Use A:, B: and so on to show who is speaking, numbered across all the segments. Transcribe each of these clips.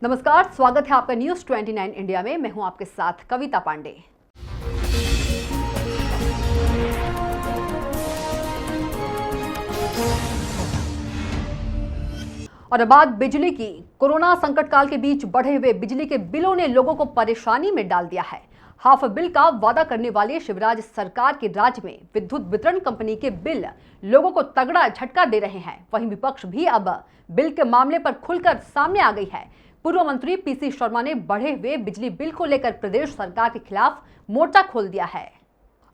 A: नमस्कार, स्वागत है आपका न्यूज 29 इंडिया में। मैं हूं आपके साथ कविता पांडे। और अब बात बिजली की। कोरोना संकट काल के बीच बढ़े हुए बिजली के बिलों ने लोगों को परेशानी में डाल दिया है। हाफ बिल का वादा करने वाली शिवराज सरकार के राज में विद्युत वितरण कंपनी के बिल लोगों को तगड़ा झटका दे रहे हैं। वहीं विपक्ष भी अब बिल के मामले पर खुलकर सामने आ गई है। पूर्व मंत्री पीसी शर्मा ने बढ़े हुए बिजली बिल को लेकर प्रदेश सरकार के खिलाफ मोर्चा खोल दिया है।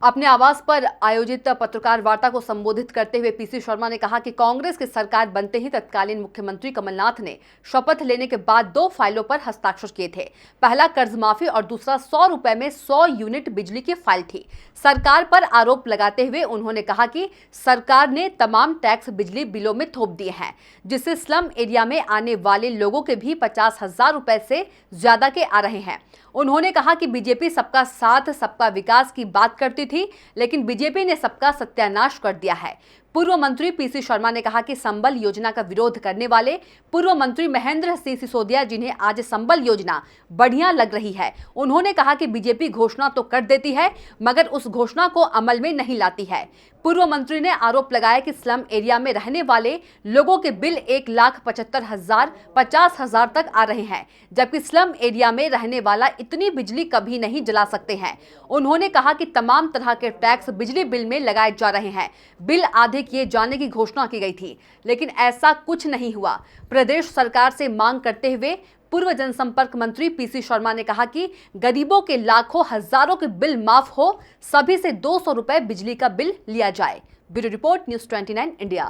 A: अपने आवास पर आयोजित पत्रकार वार्ता को संबोधित करते हुए पीसी शर्मा ने कहा कि कांग्रेस की सरकार बनते ही तत्कालीन मुख्यमंत्री कमलनाथ ने शपथ लेने के बाद 2 फाइलों पर हस्ताक्षर किए थे। पहला कर्ज माफी और दूसरा 100 रुपए में 100 यूनिट बिजली की फाइल थी। सरकार पर आरोप लगाते हुए उन्होंने कहा कि सरकार ने तमाम टैक्स बिजली बिलों में थोप दिए हैं, जिससे स्लम एरिया में आने वाले लोगों के भी 50,000 रुपए से ज्यादा के आ रहे हैं। उन्होंने कहा कि बीजेपी सबका साथ सबका विकास की बात करती थी, लेकिन बीजेपी ने सबका सत्यानाश कर दिया है। पूर्व मंत्री पीसी शर्मा ने कहा कि संबल योजना का विरोध करने वाले पूर्व मंत्री महेंद्र सिंह सिसोदिया, जिन्हें आज संबल योजना बढ़िया लग रही है, उन्होंने कहा कि बीजेपी घोषणा तो कर देती है मगर उस घोषणा को अमल में नहीं लाती है। पूर्व मंत्री ने आरोप लगाया कि स्लम एरिया में रहने वाले लोगों के बिल 1,75,000 50,000 तक आ रहे हैं, जबकि स्लम एरिया में रहने वाला इतनी बिजली कभी नहीं जला सकते हैं। उन्होंने कहा कि तमाम तरह के टैक्स बिजली बिल में लगाए जा रहे हैं। बिल आधे किए जाने की घोषणा की गई थी, लेकिन ऐसा कुछ नहीं हुआ। प्रदेश सरकार से मांग करते हुए पूर्व जनसंपर्क मंत्री पीसी शर्मा ने कहा कि गरीबों के लाखों हजारों के बिल माफ हो, सभी से 200 रुपए बिजली का बिल लिया जाए। Bureau report, news 29 India.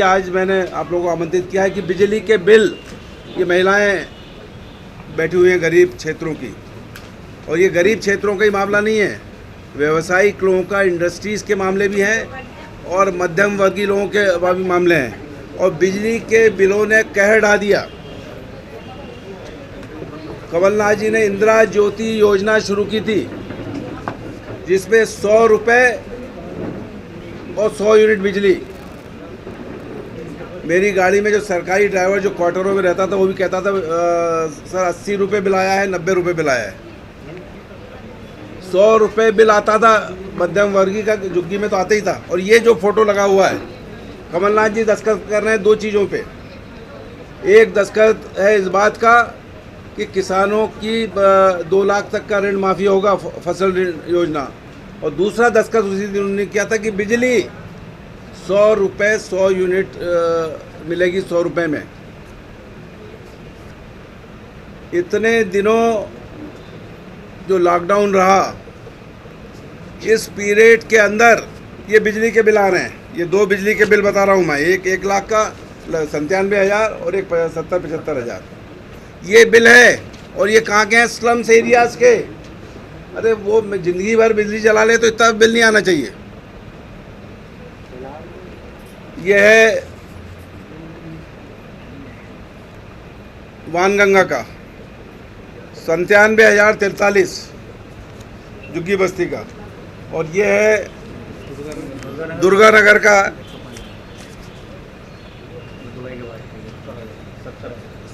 B: आज मैंने आप लोगों को आमंत्रित किया है कि बिजली के बिल, ये महिलाएं बैठी हुई हैं गरीब क्षेत्रों की, और ये गरीब क्षेत्रों का ही मामला नहीं है, व्यवसायिक लोगों का, इंडस्ट्रीज़ के मामले भी हैं और मध्यम वर्गीय लोगों के भी मामले हैं। और बिजली के बिलों ने कहर ढा दिया। कमलनाथ जी ने इंदिरा ज्योति योजना शुरू की थी, जिसमें 100 रुपये और 100 यूनिट बिजली। मेरी गाड़ी में जो सरकारी ड्राइवर जो क्वार्टरों में रहता था, वो भी कहता था सर 80 रुपये बिल आया है, 90 रुपये बिल आया है। 100 रुपये बिल आता था मध्यम वर्गीय का, झुग्गी में तो आता ही था। और ये जो फोटो लगा हुआ है, कमलनाथ जी दस्तखत कर रहे हैं 2 चीज़ों पे। एक दस्तखत है इस बात का कि किसानों की 2 लाख तक का ऋण माफ़ी होगा, फसल ऋण योजना। और दूसरा दस्तखत उसी दिन उन्होंने किया था कि बिजली 100 रुपये 100 यूनिट मिलेगी 100 रुपये में। इतने दिनों जो लॉकडाउन रहा, इस पीरियड के अंदर ये बिजली के बिल आ रहे हैं। ये 2 बिजली के बिल बता रहा हूँ मैं, एक 1 लाख का 97,000 और एक 70-75,000 ये बिल है। और ये कहाँ के हैं? स्लम्स एरियाज के। अरे वो जिंदगी भर बिजली जला ले तो इतना बिल नहीं आना चाहिए। ये है वानगंगा का 97,043 झुग्गी बस्ती का। और ये है दुर्गा नगर का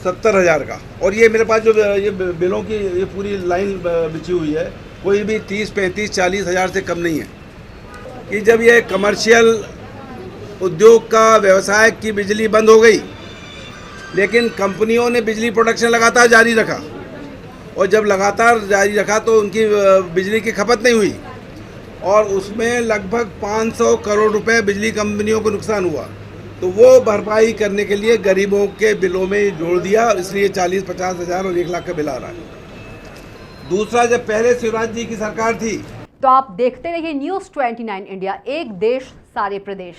B: 70,000 का। और ये मेरे पास जो ये बिलों की ये पूरी लाइन बिछी हुई है, कोई भी 30, 35, 40 हज़ार से कम नहीं है। कि जब ये कमर्शियल उद्योग का, व्यवसाय की बिजली बंद हो गई, लेकिन कंपनियों ने बिजली प्रोडक्शन लगातार जारी रखा, और जब लगातार जारी रखा तो उनकी बिजली की खपत नहीं हुई, और उसमें लगभग 500 करोड़ रुपए बिजली कंपनियों को नुकसान हुआ। तो वो भरपाई करने के लिए गरीबों के बिलों में जोड़ दिया, इसलिए 40-50 हज़ार और 1 लाख का बिल आ रहा है। दूसरा, जब पहले शिवराज जी की सरकार थी।
A: तो आप देखते रहिए न्यूज़ 29 इंडिया, एक देश सारे प्रदेश।